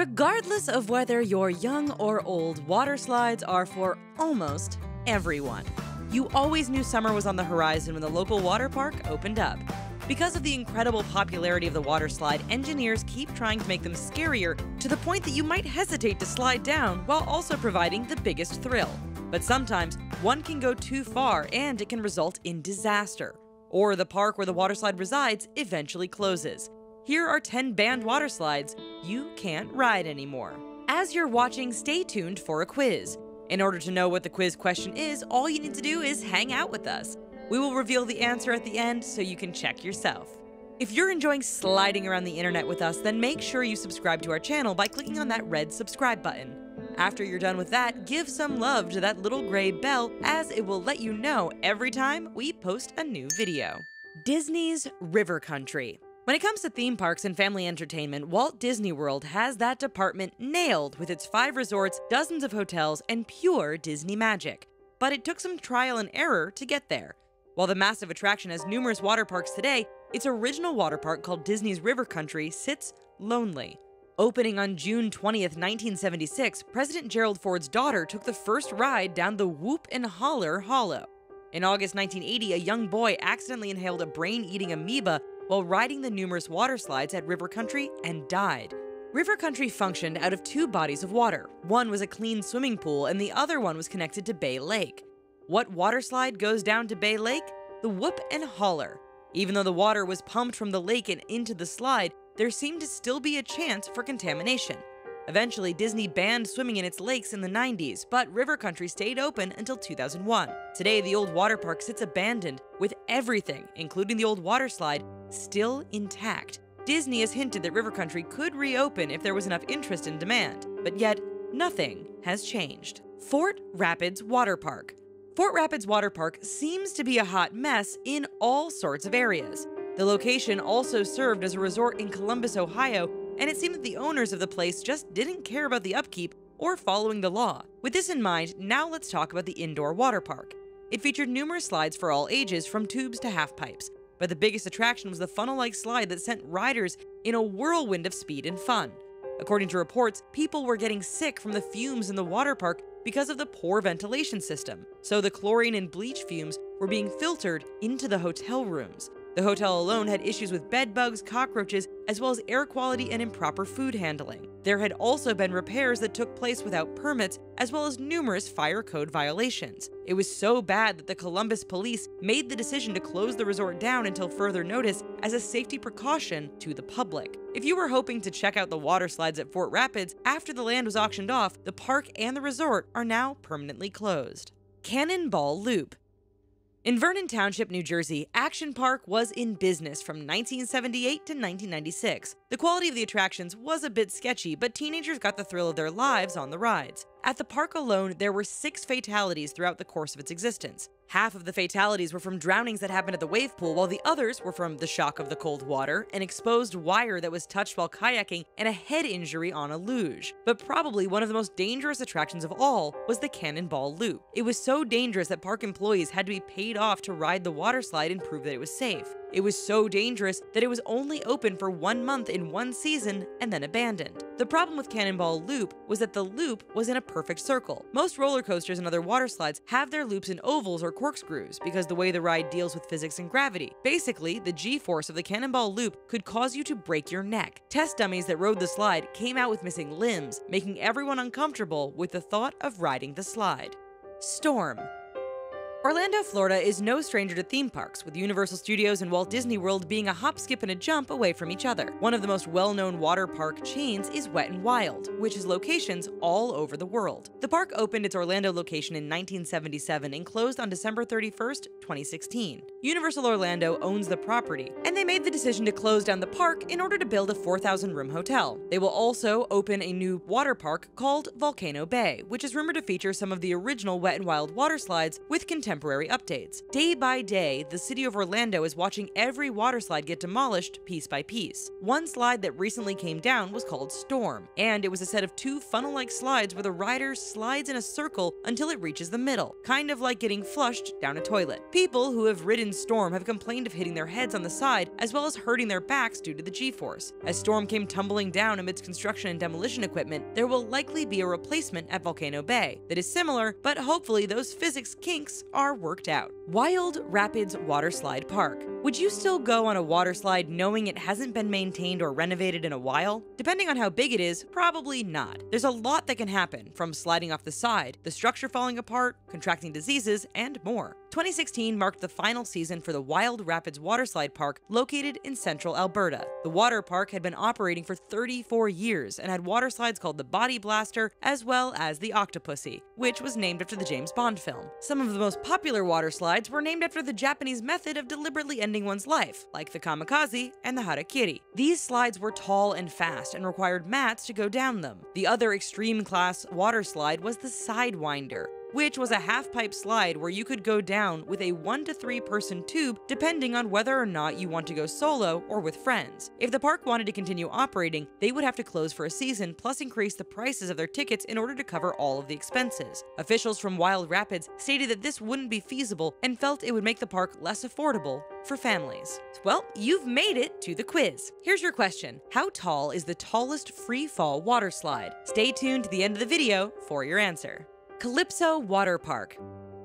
Regardless of whether you're young or old, water slides are for almost everyone. You always knew summer was on the horizon when the local water park opened up. Because of the incredible popularity of the water slide, engineers keep trying to make them scarier to the point that you might hesitate to slide down while also providing the biggest thrill. But sometimes one can go too far and it can result in disaster. Or the park where the water slide resides eventually closes. Here are 10 banned water slides you can't ride anymore. As you're watching, stay tuned for a quiz. In order to know what the quiz question is, all you need to do is hang out with us. We will reveal the answer at the end so you can check yourself. If you're enjoying sliding around the internet with us, then make sure you subscribe to our channel by clicking on that red subscribe button. After you're done with that, give some love to that little gray bell, as it will let you know every time we post a new video. Disney's River Country. When it comes to theme parks and family entertainment, Walt Disney World has that department nailed with its 5 resorts, dozens of hotels, and pure Disney magic. But it took some trial and error to get there. While the massive attraction has numerous water parks today, its original water park called Disney's River Country sits lonely. Opening on June 20th, 1976, President Gerald Ford's daughter took the first ride down the Whoop and Holler Hollow. In August 1980, a young boy accidentally inhaled a brain-eating amoeba while riding the numerous water slides at River Country and died. River Country functioned out of 2 bodies of water. One was a clean swimming pool and the other one was connected to Bay Lake. What water slide goes down to Bay Lake? The Whoop and Holler. Even though the water was pumped from the lake and into the slide, there seemed to still be a chance for contamination. Eventually, Disney banned swimming in its lakes in the 90s, but River Country stayed open until 2001. Today, the old water park sits abandoned, with everything, including the old water slide, still intact. Disney has hinted that River Country could reopen if there was enough interest and demand, but yet, nothing has changed. Fort Rapids Water Park. Fort Rapids Water Park seems to be a hot mess in all sorts of areas. The location also served as a resort in Columbus, Ohio, and it seemed that the owners of the place just didn't care about the upkeep or following the law. With this in mind, now let's talk about the indoor water park. It featured numerous slides for all ages, from tubes to half-pipes, but the biggest attraction was the funnel-like slide that sent riders in a whirlwind of speed and fun. According to reports, people were getting sick from the fumes in the water park because of the poor ventilation system, so the chlorine and bleach fumes were being filtered into the hotel rooms. The hotel alone had issues with bed bugs, cockroaches, as well as air quality and improper food handling. There had also been repairs that took place without permits, as well as numerous fire code violations. It was so bad that the Columbus police made the decision to close the resort down until further notice as a safety precaution to the public. If you were hoping to check out the water slides at Fort Rapids after the land was auctioned off, the park and the resort are now permanently closed. Cannonball Loop. In Vernon Township, New Jersey, Action Park was in business from 1978 to 1996. The quality of the attractions was a bit sketchy, but teenagers got the thrill of their lives on the rides. At the park alone, there were 6 fatalities throughout the course of its existence. Half of the fatalities were from drownings that happened at the wave pool, while the others were from the shock of the cold water, an exposed wire that was touched while kayaking, and a head injury on a luge. But probably one of the most dangerous attractions of all was the Cannonball Loop. It was so dangerous that park employees had to be paid off to ride the water slide and prove that it was safe. It was so dangerous that it was only open for 1 month in one season and then abandoned. The problem with Cannonball Loop was that the loop was in a perfect circle. Most roller coasters and other water slides have their loops in ovals or corkscrews because the way the ride deals with physics and gravity. Basically, the G-force of the Cannonball Loop could cause you to break your neck. Test dummies that rode the slide came out with missing limbs, making everyone uncomfortable with the thought of riding the slide. Storm. Orlando, Florida is no stranger to theme parks, with Universal Studios and Walt Disney World being a hop, skip, and a jump away from each other. One of the most well-known water park chains is Wet n Wild, which has locations all over the world. The park opened its Orlando location in 1977 and closed on December 31st, 2016. Universal Orlando owns the property, and they made the decision to close down the park in order to build a 4,000-room hotel. They will also open a new water park called Volcano Bay, which is rumored to feature some of the original Wet n Wild water slides with contemporary temporary updates. Day by day, the city of Orlando is watching every water slide get demolished piece by piece. One slide that recently came down was called Storm, and it was a set of 2 funnel-like slides where the rider slides in a circle until it reaches the middle, kind of like getting flushed down a toilet. People who have ridden Storm have complained of hitting their heads on the side as well as hurting their backs due to the G-force. As Storm came tumbling down amidst construction and demolition equipment, there will likely be a replacement at Volcano Bay that is similar, but hopefully those physics kinks are worked out. Wild Rapids Waterslide Park. Would you still go on a water slide knowing it hasn't been maintained or renovated in a while? Depending on how big it is, probably not. There's a lot that can happen, from sliding off the side, the structure falling apart, contracting diseases, and more. 2016 marked the final season for the Wild Rapids Waterslide Park located in central Alberta. The water park had been operating for 34 years and had water slides called the Body Blaster as well as the Octopussy, which was named after the James Bond film. Some of the most popular water slides were named after the Japanese method of deliberately ending one's life, like the Kamikaze and the Harakiri. These slides were tall and fast and required mats to go down them. The other extreme class water slide was the Sidewinder, which was a half-pipe slide where you could go down with a 1 to 3 person tube depending on whether or not you want to go solo or with friends. If the park wanted to continue operating, they would have to close for a season plus increase the prices of their tickets in order to cover all of the expenses. Officials from Wild Rapids stated that this wouldn't be feasible and felt it would make the park less affordable for families. Well, you've made it to the quiz. Here's your question. How tall is the tallest free-fall water slide? Stay tuned to the end of the video for your answer. Calypso Water Park.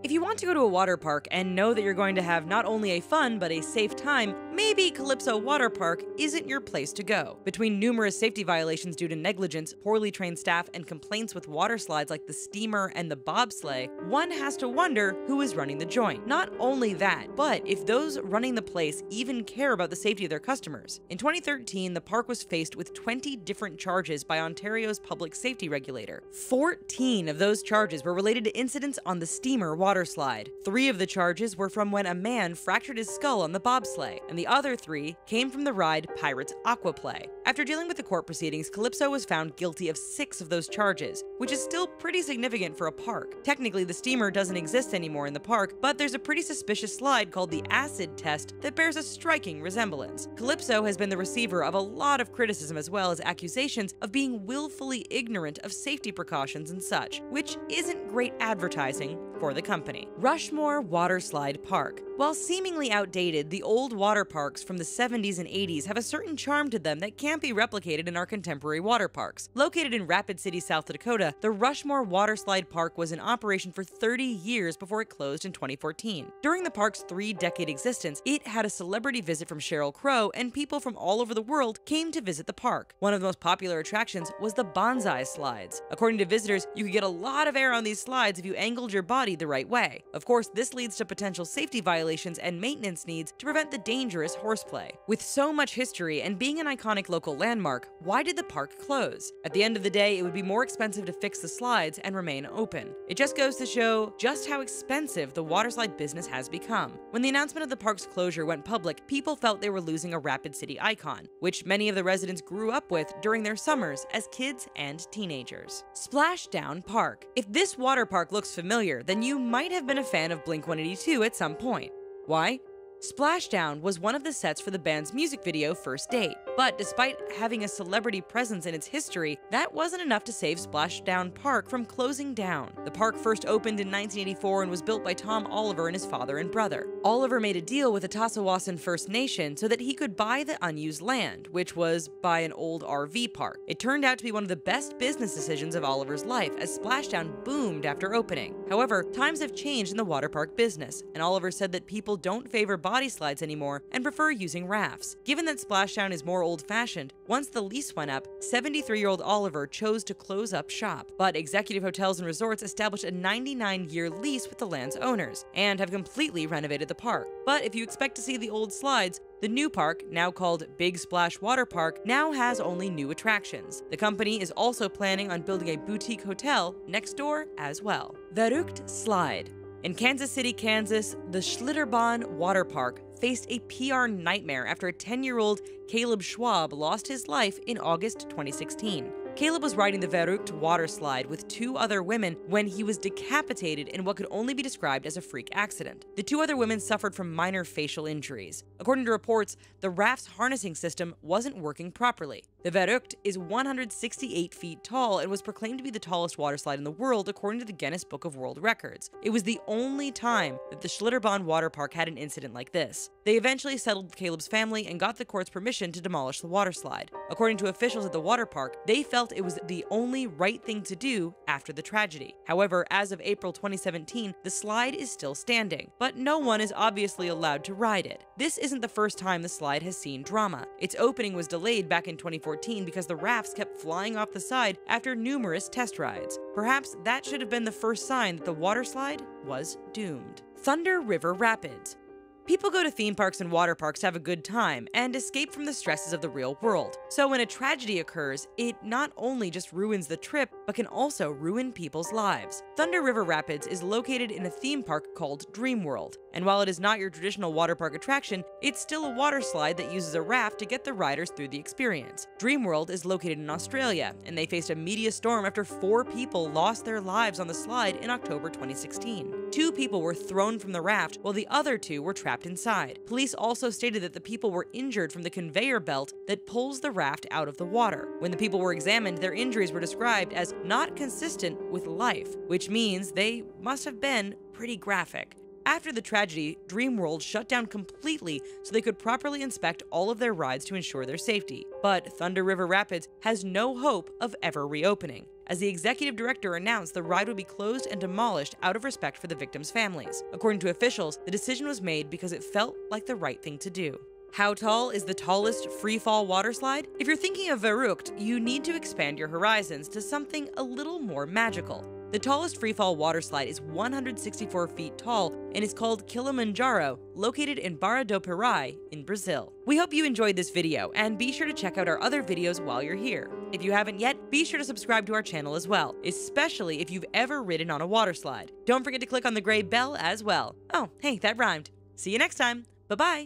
If you want to go to a water park and know that you're going to have not only a fun but a safe time, maybe Calypso Water Park isn't your place to go. Between numerous safety violations due to negligence, poorly trained staff, and complaints with water slides like the steamer and the bobsleigh, one has to wonder who is running the joint. Not only that, but if those running the place even care about the safety of their customers. In 2013, the park was faced with 20 different charges by Ontario's public safety regulator. 14 of those charges were related to incidents on the steamer water slide. 3 of the charges were from when a man fractured his skull on the bobsleigh, and the other 3 came from the ride Pirates Aquaplay. After dealing with the court proceedings, Calypso was found guilty of 6 of those charges, which is still pretty significant for a park. Technically, the steamer doesn't exist anymore in the park, but there's a pretty suspicious slide called the Acid Test that bears a striking resemblance. Calypso has been the receiver of a lot of criticism as well as accusations of being willfully ignorant of safety precautions and such, which isn't great advertising for the company. Rushmore Waterslide Park. While seemingly outdated, the old water parks from the 70s and 80s have a certain charm to them that can't be replicated in our contemporary water parks. Located in Rapid City, South Dakota, the Rushmore Waterslide Park was in operation for 30 years before it closed in 2014. During the park's 3-decade existence, it had a celebrity visit from Sheryl Crow, and people from all over the world came to visit the park. One of the most popular attractions was the bonsai slides. According to visitors, you could get a lot of air on these slides if you angled your body the right way. Of course, this leads to potential safety violations and maintenance needs to prevent the dangerous horseplay. With so much history and being an iconic local landmark, why did the park close? At the end of the day, it would be more expensive to fix the slides and remain open. It just goes to show just how expensive the waterslide business has become. When the announcement of the park's closure went public, people felt they were losing a Rapid City icon, which many of the residents grew up with during their summers as kids and teenagers. Splashdown Park. If this water park looks familiar, then you might have been a fan of Blink-182 at some point. Why? Splashdown was one of the sets for the band's music video First Date, but despite having a celebrity presence in its history, that wasn't enough to save Splashdown Park from closing down. The park first opened in 1984 and was built by Tom Oliver and his father and brother. Oliver made a deal with the Tassawasan First Nation so that he could buy the unused land, which was buy an old RV park. It turned out to be one of the best business decisions of Oliver's life, as Splashdown boomed after opening. However, times have changed in the water park business, and Oliver said that people don't favor body slides anymore and prefer using rafts. Given that Splashdown is more old-fashioned, once the lease went up, 73-year-old Oliver chose to close up shop, but Executive Hotels and Resorts established a 99-year lease with the land's owners and have completely renovated the park. But if you expect to see the old slides, the new park, now called Big Splash Water Park, now has only new attractions. The company is also planning on building a boutique hotel next door as well. Verrückt Slide. In Kansas City, Kansas, the Schlitterbahn Water Park faced a PR nightmare after a 10-year-old Caleb Schwab lost his life in August 2016. Caleb was riding the Verrückt water slide with 2 other women when he was decapitated in what could only be described as a freak accident. The 2 other women suffered from minor facial injuries. According to reports, the raft's harnessing system wasn't working properly. The Verrückt is 168 feet tall and was proclaimed to be the tallest water slide in the world according to the Guinness Book of World Records. It was the only time that the Schlitterbahn water park had an incident like this. They eventually settled with Caleb's family and got the court's permission to demolish the water slide. According to officials at the water park, they felt it was the only right thing to do after the tragedy. However, as of April 2017, the slide is still standing, but no one is obviously allowed to ride it. This isn't the first time the slide has seen drama. Its opening was delayed back in 2014 because the rafts kept flying off the side after numerous test rides. Perhaps that should have been the first sign that the water slide was doomed. Thunder River Rapids. People go to theme parks and water parks to have a good time and escape from the stresses of the real world. So when a tragedy occurs, it not only just ruins the trip, but can also ruin people's lives. Thunder River Rapids is located in a theme park called Dream World. And while it is not your traditional water park attraction, it's still a water slide that uses a raft to get the riders through the experience. Dream World is located in Australia, and they faced a media storm after 4 people lost their lives on the slide in October 2016. 2 people were thrown from the raft, while the other 2 were trapped inside. Police also stated that the people were injured from the conveyor belt that pulls the raft out of the water. When the people were examined, their injuries were described as not consistent with life, which means they must have been pretty graphic. After the tragedy, Dream World shut down completely so they could properly inspect all of their rides to ensure their safety. But Thunder River Rapids has no hope of ever reopening, as the executive director announced the ride would be closed and demolished out of respect for the victims' families. According to officials, the decision was made because it felt like the right thing to do. How tall is the tallest free-fall water slide? If you're thinking of Verrückt, you need to expand your horizons to something a little more magical. The tallest free-fall water slide is 164 feet tall and is called Kilimanjaro, located in Barra do Pirai in Brazil. We hope you enjoyed this video, and be sure to check out our other videos while you're here. If you haven't yet, be sure to subscribe to our channel as well, especially if you've ever ridden on a water slide. Don't forget to click on the gray bell as well. Oh, hey, that rhymed. See you next time. Bye-bye.